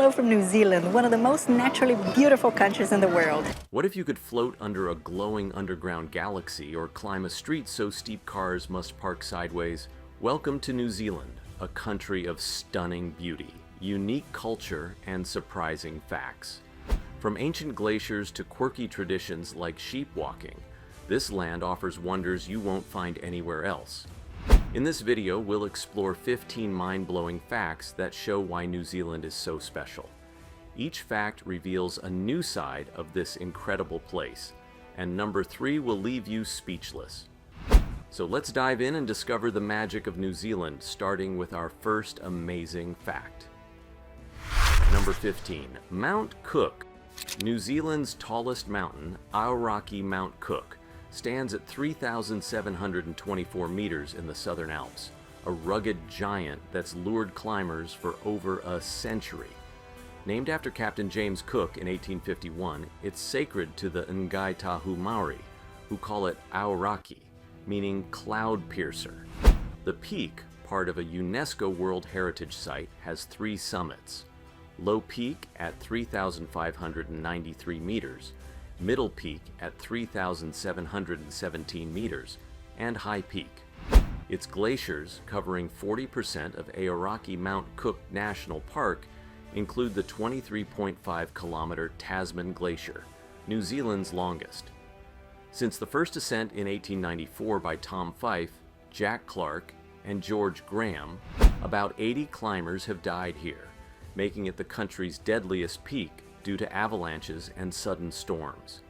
hello from New Zealand, one of the most naturally beautiful countries in the world. What if you could float under a glowing underground galaxy or climb a street so steep cars must park sideways? Welcome to New Zealand, a country of stunning beauty, unique culture, and surprising facts. From ancient glaciers to quirky traditions like sheep walking, this land offers wonders you won't find anywhere else. In this video, we'll explore 15 mind-blowing facts that show why New Zealand is so special. Each fact reveals a new side of this incredible place, and number 3 will leave you speechless. So let's dive in and discover the magic of New Zealand, starting with our first amazing fact. Number 15. Mount Cook. New Zealand's tallest mountain, Aoraki Mount Cook, stands at 3,724 meters in the Southern Alps, a rugged giant that's lured climbers for over a century. Named after Captain James Cook in 1851, it's sacred to the Ngai Tahu Maori, who call it Aoraki, meaning cloud piercer. The peak, part of a UNESCO World Heritage Site, has 3 summits. Low Peak at 3,593 meters, Middle Peak at 3,717 meters, and High Peak. Its glaciers, covering 40% of Aoraki Mount Cook National Park, include the 23.5-kilometer Tasman Glacier, New Zealand's longest. Since the first ascent in 1894 by Tom Fife, Jack Clark, and George Graham, about 80 climbers have died here, making it the country's deadliest peak due to avalanches and sudden storms.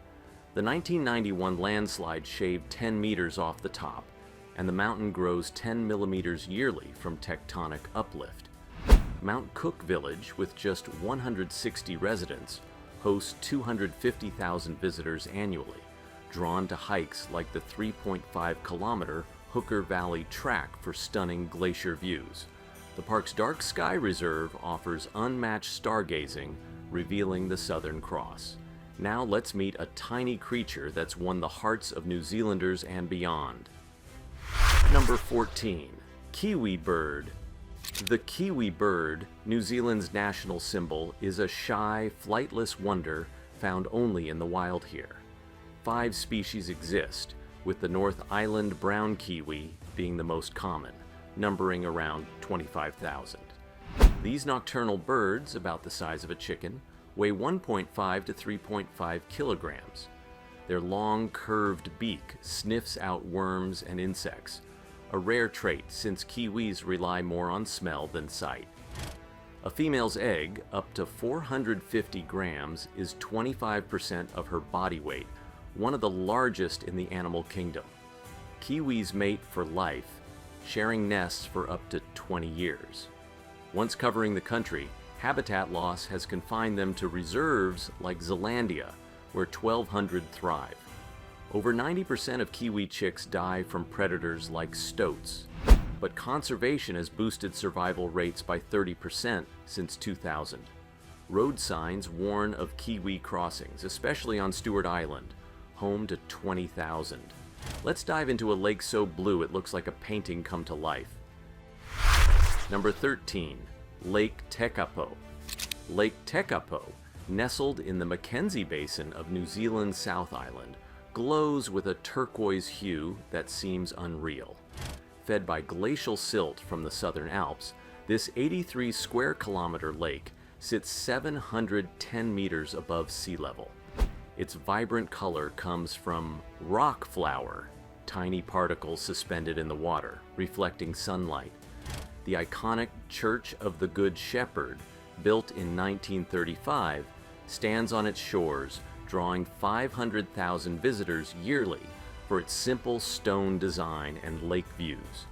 The 1991 landslide shaved 10 meters off the top, and the mountain grows 10 millimeters yearly from tectonic uplift. Mount Cook Village, with just 160 residents, hosts 250,000 visitors annually, drawn to hikes like the 3.5-kilometer Hooker Valley Track for stunning glacier views. The park's Dark Sky Reserve offers unmatched stargazing, revealing the Southern Cross. Now let's meet a tiny creature that's won the hearts of New Zealanders and beyond. Number 14. Kiwi Bird. The Kiwi Bird, New Zealand's national symbol, is a shy, flightless wonder found only in the wild here. 5 species exist, with the North Island brown kiwi being the most common, numbering around 25,000. These nocturnal birds, about the size of a chicken, weigh 1.5 to 3.5 kilograms. Their long, curved beak sniffs out worms and insects, a rare trait since kiwis rely more on smell than sight. A female's egg, up to 450 grams, is 25% of her body weight, one of the largest in the animal kingdom. Kiwis mate for life, sharing nests for up to 20 years. Once covering the country, habitat loss has confined them to reserves like Zealandia, where 1,200 thrive. Over 90% of kiwi chicks die from predators like stoats, but conservation has boosted survival rates by 30% since 2000. Road signs warn of kiwi crossings, especially on Stewart Island, home to 20,000. Let's dive into a lake so blue it looks like a painting come to life. Number 13. Lake Tekapo. Lake Tecapo, nestled in the Mackenzie Basin of New Zealand's South Island, glows with a turquoise hue that seems unreal. Fed by glacial silt from the Southern Alps, this 83 square kilometer lake sits 710 meters above sea level. Its vibrant color comes from rock flour, tiny particles suspended in the water, reflecting sunlight. The iconic Church of the Good Shepherd, built in 1935, stands on its shores, drawing 500,000 visitors yearly for its simple stone design and lake views.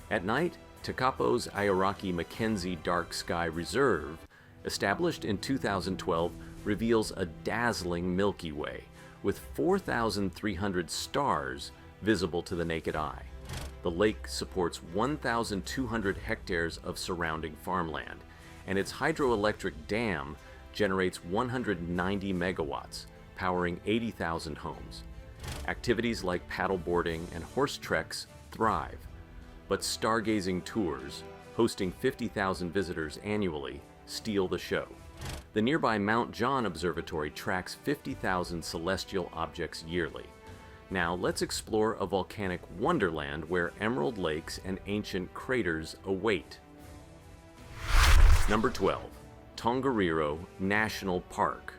At night, Tecapo's Aoraki Mackenzie Dark Sky Reserve, established in 2012, reveals a dazzling Milky Way, with 4,300 stars visible to the naked eye. The lake supports 1,200 hectares of surrounding farmland, and its hydroelectric dam generates 190 megawatts, powering 80,000 homes. Activities like paddleboarding and horse treks thrive, but stargazing tours, hosting 50,000 visitors annually, steal the show. The nearby Mount John Observatory tracks 50,000 celestial objects yearly. Now let's explore a volcanic wonderland where emerald lakes and ancient craters await. Number 12. Tongariro National Park.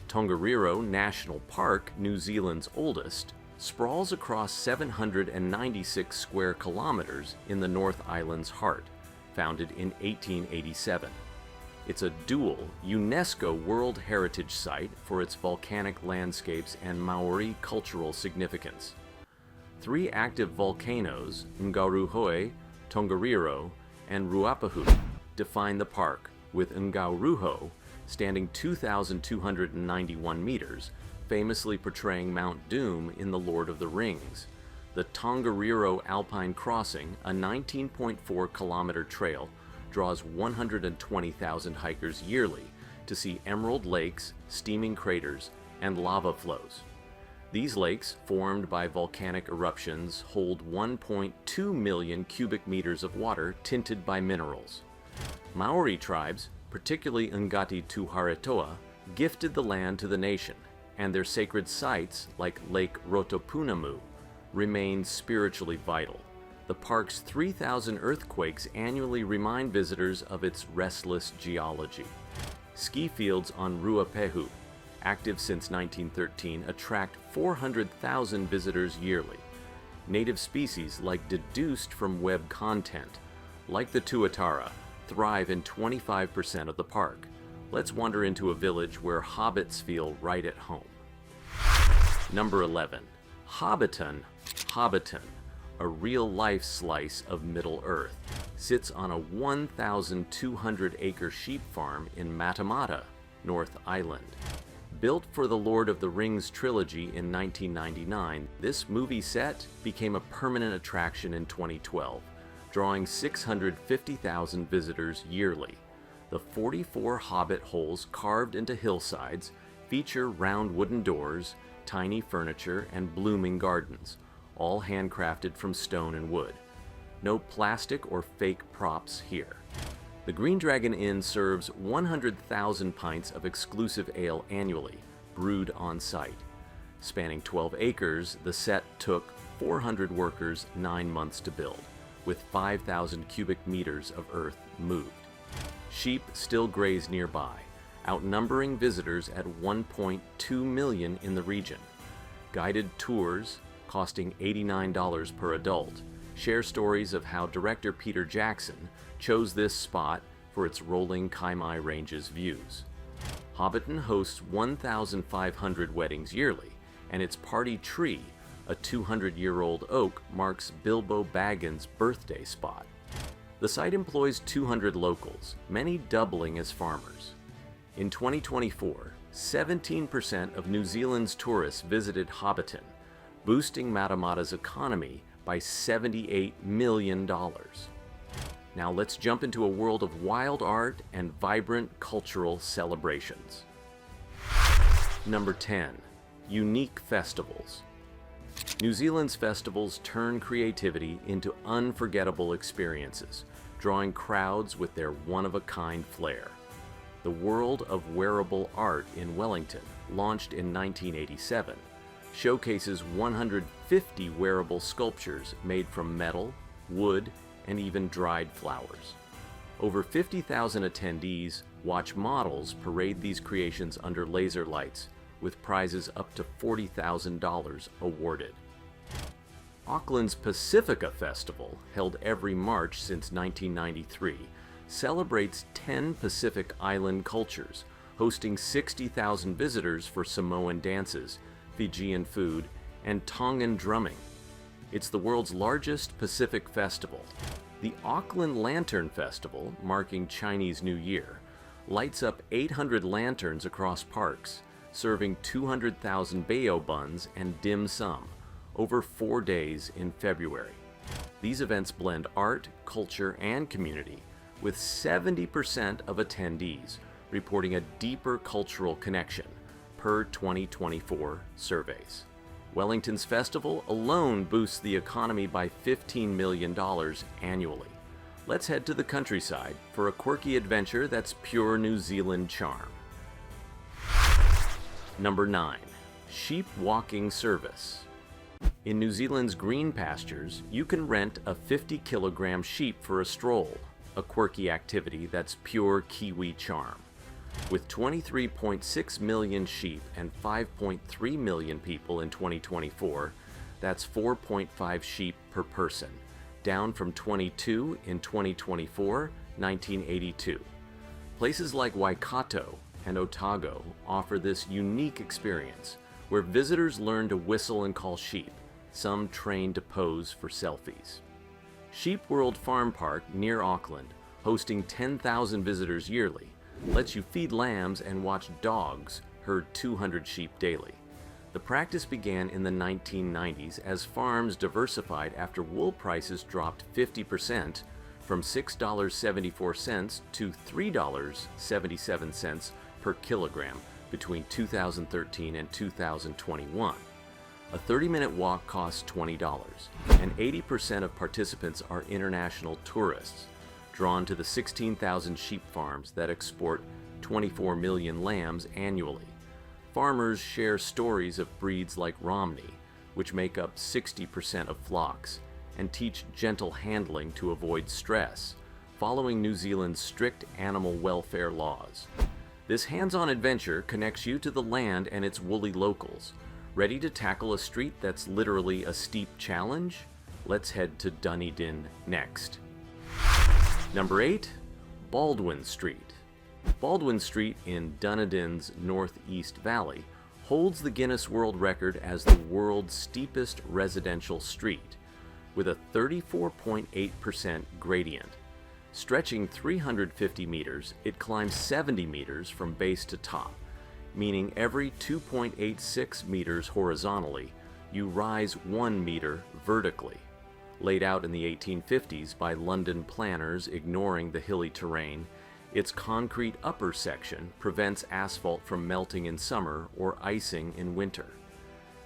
Tongariro National Park, New Zealand's oldest, sprawls across 796 square kilometers in the North Island's heart, founded in 1887. It's a dual UNESCO World Heritage Site for its volcanic landscapes and Maori cultural significance. 3 active volcanoes, Ngauruhoe, Tongariro, and Ruapahu, define the park, with Ngauruho standing 2,291 meters, famously portraying Mount Doom in The Lord of the Rings. The Tongariro Alpine Crossing, a 19.4-kilometer trail, draws 120,000 hikers yearly to see emerald lakes, steaming craters, and lava flows. These lakes, formed by volcanic eruptions, hold 1.2 million cubic meters of water tinted by minerals. Maori tribes, particularly Ngati Tuharetoa, gifted the land to the nation, and their sacred sites, like Lake Rotopunamu, remain spiritually vital. The park's 3,000 earthquakes annually remind visitors of its restless geology. Ski fields on Ruapehu, active since 1913, attract 400,000 visitors yearly. Native species, like deduced from web content, like the tuatara, thrive in 25% of the park. Let's wander into a village where hobbits feel right at home. Number 11. Hobbiton. Hobbiton, a real-life slice of Middle-earth, sits on a 1,200-acre sheep farm in Matamata, North Island. Built for the Lord of the Rings trilogy in 1999, this movie set became a permanent attraction in 2012, drawing 650,000 visitors yearly. The 44 hobbit holes carved into hillsides feature round wooden doors, tiny furniture, and blooming gardens, all handcrafted from stone and wood. No plastic or fake props here. The Green Dragon Inn serves 100,000 pints of exclusive ale annually, brewed on site. Spanning 12 acres, the set took 400 workers 9 months to build, with 5,000 cubic meters of earth moved. Sheep still graze nearby, outnumbering visitors at 1.2 million in the region. Guided tours, costing $89 per adult, share stories of how director Peter Jackson chose this spot for its rolling Kaimai Ranges views. Hobbiton hosts 1,500 weddings yearly, and its party tree, a 200-year-old oak, marks Bilbo Baggins' birthday spot. The site employs 200 locals, many doubling as farmers. In 2024, 17% of New Zealand's tourists visited Hobbiton, boosting Matamata's economy by $78 million. Now let's jump into a world of wild art and vibrant cultural celebrations. Number 10. Unique festivals. New Zealand's festivals turn creativity into unforgettable experiences, drawing crowds with their one-of-a-kind flair. The World of Wearable Art in Wellington, launched in 1987, showcases 150 wearable sculptures made from metal, wood, and even dried flowers. Over 50,000 attendees watch models parade these creations under laser lights, with prizes up to $40,000 awarded. Auckland's Pacifica Festival, held every March since 1993, celebrates 10 Pacific Island cultures, hosting 60,000 visitors for Samoan dances, Fijian food, and Tongan drumming. It's the world's largest Pacific festival. The Auckland Lantern Festival, marking Chinese New Year, lights up 800 lanterns across parks, serving 200,000 bao buns and dim sum over 4 days in February. These events blend art, culture, and community, with 70% of attendees reporting a deeper cultural connection, per 2024 surveys. Wellington's festival alone boosts the economy by $15 million annually. Let's head to the countryside for a quirky adventure that's pure New Zealand charm. Number 9. Sheep walking service. In New Zealand's green pastures, you can rent a 50-kilogram sheep for a stroll, a quirky activity that's pure Kiwi charm. With 23.6 million sheep and 5.3 million people in 2024, that's 4.5 sheep per person, down from 22 in 2024, 1982. Places like Waikato and Otago offer this unique experience, where visitors learn to whistle and call sheep, some trained to pose for selfies. Sheep World Farm Park near Auckland, hosting 10,000 visitors yearly, lets you feed lambs and watch dogs herd 200 sheep daily. The practice began in the 1990s as farms diversified after wool prices dropped 50% from $6.74 to $3.77 per kilogram between 2013 and 2021. A 30-minute walk costs $20, and 80% of participants are international tourists, drawn to the 16,000 sheep farms that export 24 million lambs annually. Farmers share stories of breeds like Romney, which make up 60% of flocks, and teach gentle handling to avoid stress, following New Zealand's strict animal welfare laws. This hands-on adventure connects you to the land and its woolly locals. Ready to tackle a street that's literally a steep challenge? Let's head to Dunedin next. Number 8. Baldwin Street. Baldwin Street in Dunedin's Northeast Valley holds the Guinness World Record as the world's steepest residential street, with a 34.8% gradient. Stretching 350 meters, it climbs 70 meters from base to top, meaning every 2.86 meters horizontally, you rise 1 meter vertically. Laid out in the 1850s by London planners ignoring the hilly terrain, its concrete upper section prevents asphalt from melting in summer or icing in winter.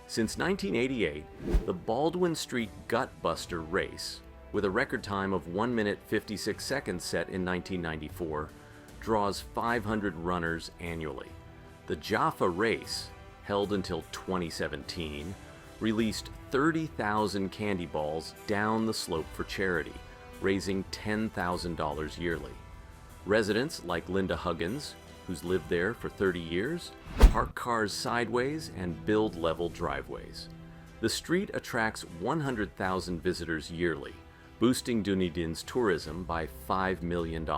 Since 1988, the Baldwin Street Gutbuster race, with a record time of 1 minute 56 seconds set in 1994, draws 500 runners annually. The Jaffa race, held until 2017, released 30,000 candy balls down the slope for charity, raising $10,000 yearly. Residents like Linda Huggins, who's lived there for 30 years, park cars sideways and build level driveways. The street attracts 100,000 visitors yearly, boosting Dunedin's tourism by $5 million.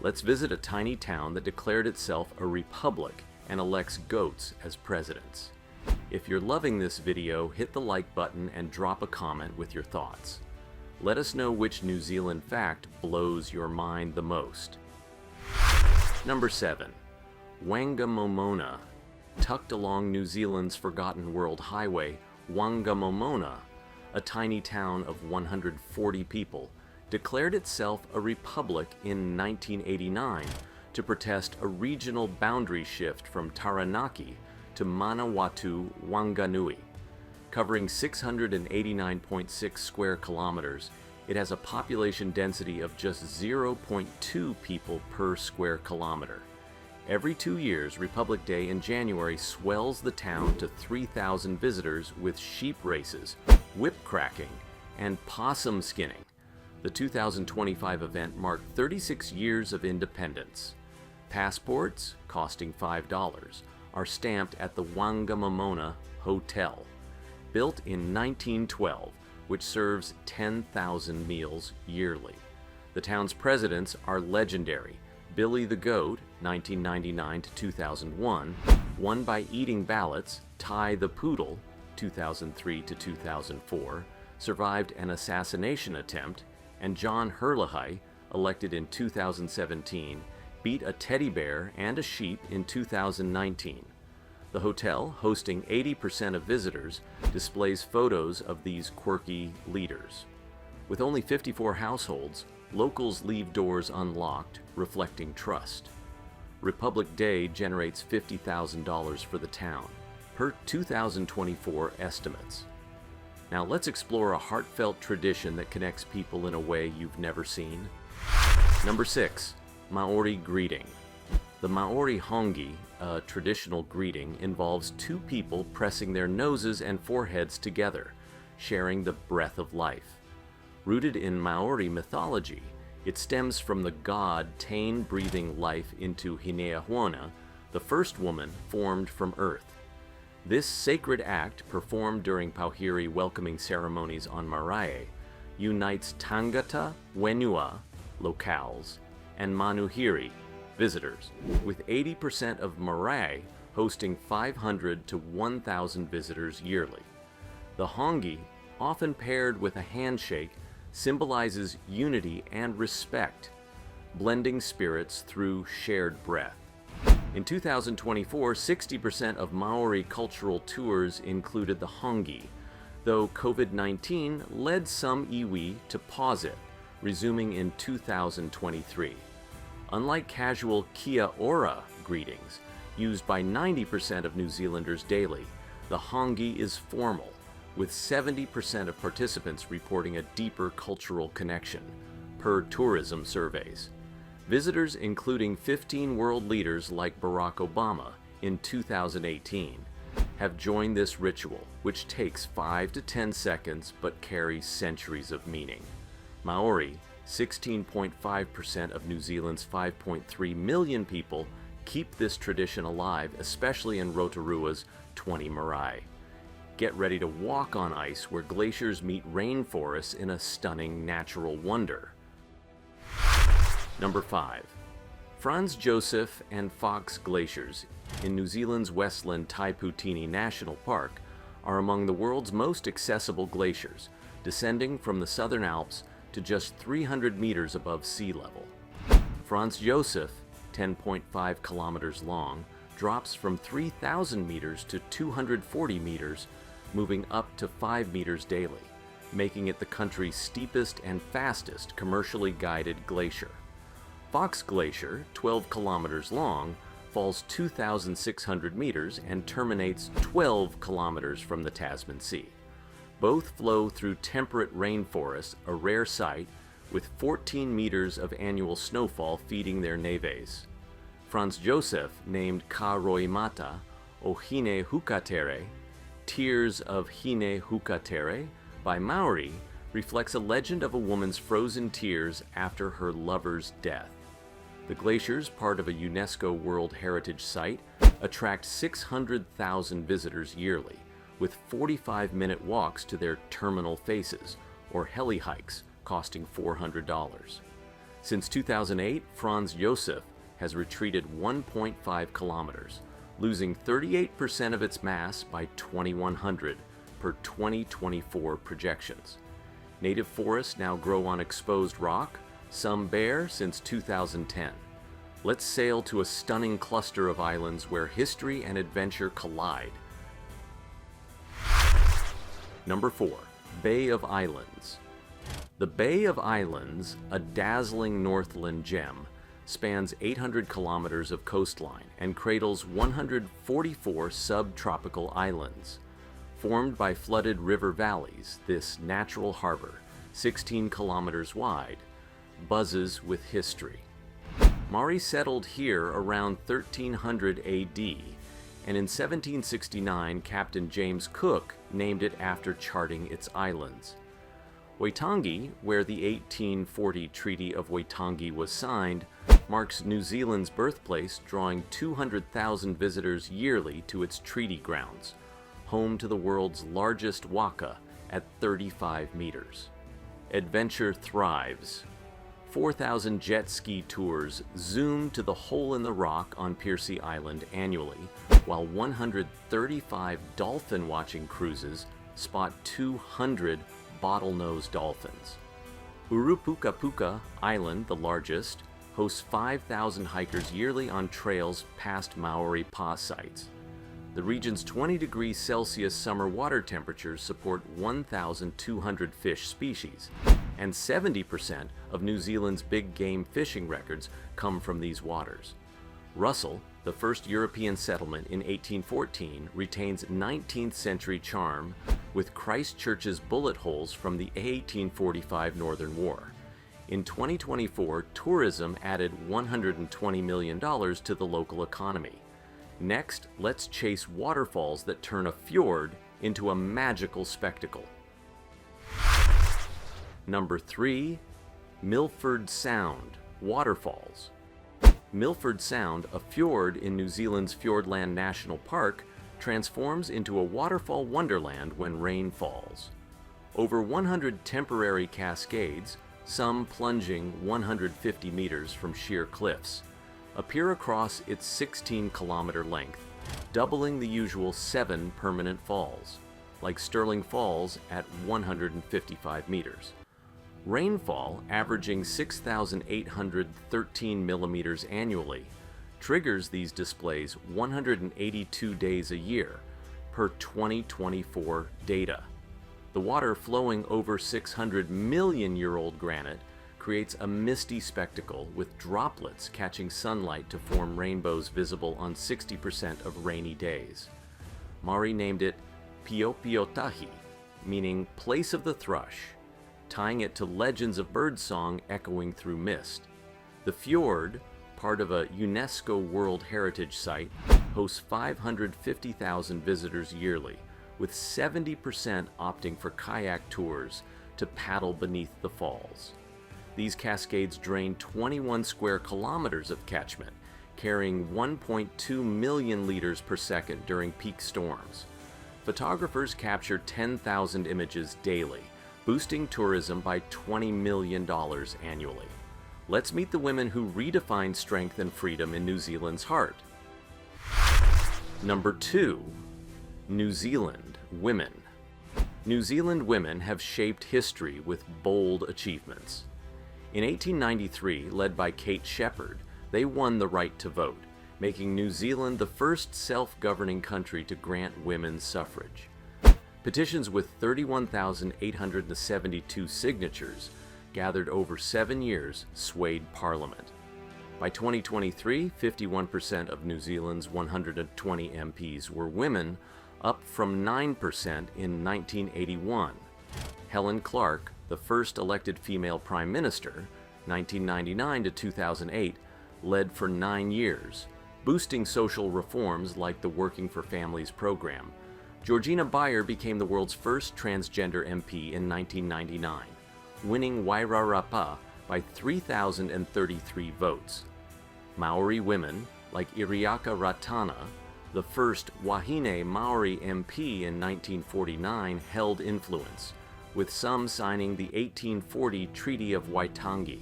Let's visit a tiny town that declared itself a republic and elects goats as presidents. If you're loving this video, hit the like button and drop a comment with your thoughts. Let us know which New Zealand fact blows your mind the most. Number 7. Whangamomona. Tucked along New Zealand's forgotten world highway, Whangamomona, a tiny town of 140 people, declared itself a republic in 1989 to protest a regional boundary shift from Taranaki to Manawatu Wanganui. Covering 689.6 square kilometers, it has a population density of just 0.2 people per square kilometer. Every 2 years, Republic Day in January swells the town to 3,000 visitors with sheep races, whip cracking, and possum skinning. The 2025 event marked 36 years of independence. Passports, costing $5, are stamped at the Whangamomona Hotel, built in 1912, which serves 10,000 meals yearly. The town's presidents are legendary. Billy the Goat, 1999 to 2001, won by eating ballots. Ty the Poodle, 2003 to 2004, survived an assassination attempt, and John Hurlehey, elected in 2017, beat a teddy bear and a sheep in 2019. The hotel, hosting 80% of visitors, displays photos of these quirky leaders. With only 54 households, locals leave doors unlocked, reflecting trust. Republic Day generates $50,000 for the town, per 2024 estimates. Now let's explore a heartfelt tradition that connects people in a way you've never seen. Number 6. Maori greeting. The Maori hongi, a traditional greeting, involves two people pressing their noses and foreheads together, sharing the breath of life. Rooted in Maori mythology, it stems from the god Tane breathing life into Hineahuana, the first woman formed from earth. This sacred act, performed during Pauhiri welcoming ceremonies on Marae, unites Tangata Wenua, locales, and Manuhiri, visitors, with 80% of Marae hosting 500 to 1,000 visitors yearly. The hongi, often paired with a handshake, symbolizes unity and respect, blending spirits through shared breath. In 2024, 60% of Maori cultural tours included the hongi, though COVID-19 led some iwi to pause it, resuming in 2023. Unlike casual kia ora greetings, used by 90% of New Zealanders daily, the hongi is formal, with 70% of participants reporting a deeper cultural connection, per tourism surveys. Visitors, including 15 world leaders like Barack Obama in 2018, have joined this ritual, which takes 5 to 10 seconds but carries centuries of meaning. Maori, 16.5% of New Zealand's 5.3 million people, keep this tradition alive, especially in Rotorua's 20 marae. Get ready to walk on ice where glaciers meet rainforests in a stunning natural wonder. Number 5. Franz Josef and Fox Glaciers in New Zealand's Westland Taiputini National Park are among the world's most accessible glaciers, descending from the Southern Alps to just 300 meters above sea level. Franz Josef, 10.5 kilometers long, drops from 3,000 meters to 240 meters, moving up to 5 meters daily, making it the country's steepest and fastest commercially guided glacier. Fox Glacier, 12 kilometers long, falls 2,600 meters and terminates 12 kilometers from the Tasman Sea. Both flow through temperate rainforests, a rare sight, with 14 meters of annual snowfall feeding their neves. Franz Josef, named Ka Roimata, o Hine Hukatere, Tears of Hine Hukatere, by Maori, reflects a legend of a woman's frozen tears after her lover's death. The glaciers, part of a UNESCO World Heritage Site, attract 600,000 visitors yearly, with 45-minute walks to their terminal faces, or heli hikes, costing $400. Since 2008, Franz Josef has retreated 1.5 kilometers, losing 38% of its mass by 2100 per 2024 projections. Native forests now grow on exposed rock, some bare since 2010. Let's sail to a stunning cluster of islands where history and adventure collide. Number 4. Bay of Islands. The Bay of Islands, a dazzling Northland gem, spans 800 kilometers of coastline and cradles 144 subtropical islands. Formed by flooded river valleys, this natural harbor, 16 kilometers wide, buzzes with history. Maori settled here around 1300 AD, and in 1769 Captain James Cook named it after charting its islands. Waitangi, where the 1840 Treaty of Waitangi was signed, marks New Zealand's birthplace, drawing 200,000 visitors yearly to its treaty grounds, home to the world's largest waka at 35 meters. Adventure thrives. 4,000 jet ski tours zoom to the hole in the rock on Piercy Island annually, while 135 dolphin-watching cruises spot 200 bottlenose dolphins. Urupukapuka Island, the largest, hosts 5,000 hikers yearly on trails past Maori Pa sites. The region's 20 degrees Celsius summer water temperatures support 1,200 fish species, and 70% of New Zealand's big game fishing records come from these waters. Russell, the first European settlement in 1814, retains 19th century charm with Christchurch's bullet holes from the 1845 Northern War. In 2024, tourism added $120 million to the local economy. Next, let's chase waterfalls that turn a fjord into a magical spectacle. Number 3. Milford Sound Waterfalls. Milford Sound, a fjord in New Zealand's Fiordland National Park, transforms into a waterfall wonderland when rain falls. Over 100 temporary cascades, some plunging 150 meters from sheer cliffs, appear across its 16-kilometer length, doubling the usual 7 permanent falls, like Stirling Falls at 155 meters. Rainfall, averaging 6,813 millimeters annually, triggers these displays 182 days a year per 2024 data. The water flowing over 600 million-year-old granite creates a misty spectacle with droplets catching sunlight to form rainbows visible on 60% of rainy days. Maori named it Piopiotahi, meaning place of the thrush, tying it to legends of birdsong echoing through mist. The fjord, part of a UNESCO World Heritage Site, hosts 550,000 visitors yearly, with 70% opting for kayak tours to paddle beneath the falls. These cascades drain 21 square kilometers of catchment, carrying 1.2 million liters per second during peak storms. Photographers capture 10,000 images daily, boosting tourism by $20 million annually. Let's meet the women who redefine strength and freedom in New Zealand's heart. Number 2. New Zealand women. New Zealand women have shaped history with bold achievements. In 1893, led by Kate Shepherd, they won the right to vote, making New Zealand the first self-governing country to grant women's suffrage. Petitions with 31,872 signatures, gathered over 7 years, swayed Parliament. By 2023, 51% of New Zealand's 120 MPs were women, up from 9% in 1981. Helen Clark, the first elected female prime minister, 1999 to 2008, led for 9 years, boosting social reforms like the Working for Families program. Georgina Beyer became the world's first transgender MP in 1999, winning Wairarapa by 3,033 votes. Maori women, like Iriaka Ratana, the first Wahine Maori MP in 1949, held influence, with some signing the 1840 Treaty of Waitangi.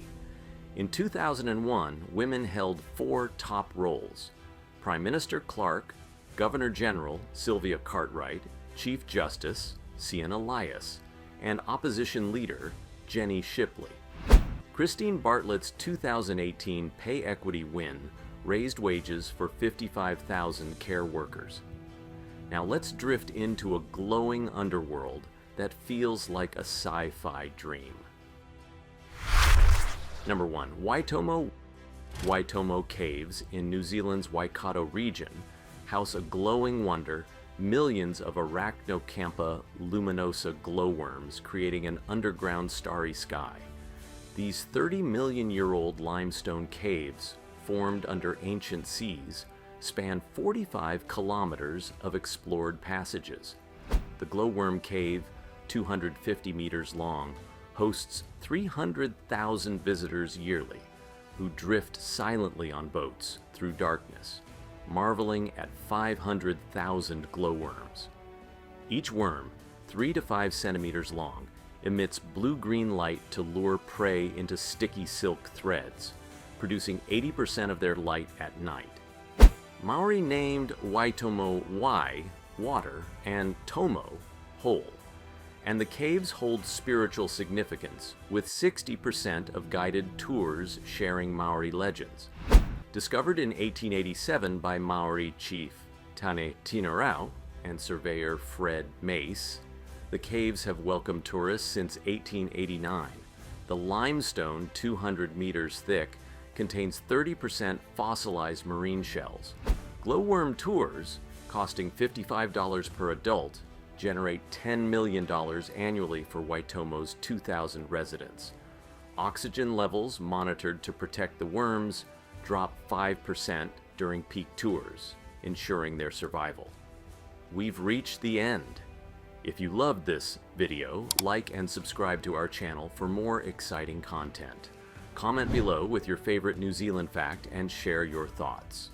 In 2001, women held 4 top roles: Prime Minister Clark, Governor General Sylvia Cartwright, Chief Justice Sian Elias, and Opposition Leader Jenny Shipley. Christine Bartlett's 2018 pay equity win raised wages for 55,000 care workers. Now let's drift into a glowing underworld that feels like a sci-fi dream. Number 1. Witomo. Witomo Caves in New Zealand's Waikato region house a glowing wonder, millions of Arachnocampa luminosa glowworms creating an underground starry sky. These 30-million-year-old limestone caves, formed under ancient seas, span 45 kilometers of explored passages. The glowworm cave, 250 meters long, hosts 300,000 visitors yearly, who drift silently on boats through darkness, marveling at 500,000 glowworms. Each worm, 3 to 5 centimeters long, emits blue-green light to lure prey into sticky silk threads, producing 80% of their light at night. Maori named Witomo Wai, water, and Tomo, hole, and the caves hold spiritual significance, with 60% of guided tours sharing Maori legends. Discovered in 1887 by Maori chief Tane Tinarau and surveyor Fred Mace, the caves have welcomed tourists since 1889. The limestone, 200 meters thick, contains 30% fossilized marine shells. Glowworm tours, costing $55 per adult, generate $10 million annually for Waitomo's 2,000 residents. Oxygen levels monitored to protect the worms drop 5% during peak tours, ensuring their survival. We've reached the end. If you loved this video, like and subscribe to our channel for more exciting content. Comment below with your favorite New Zealand fact and share your thoughts.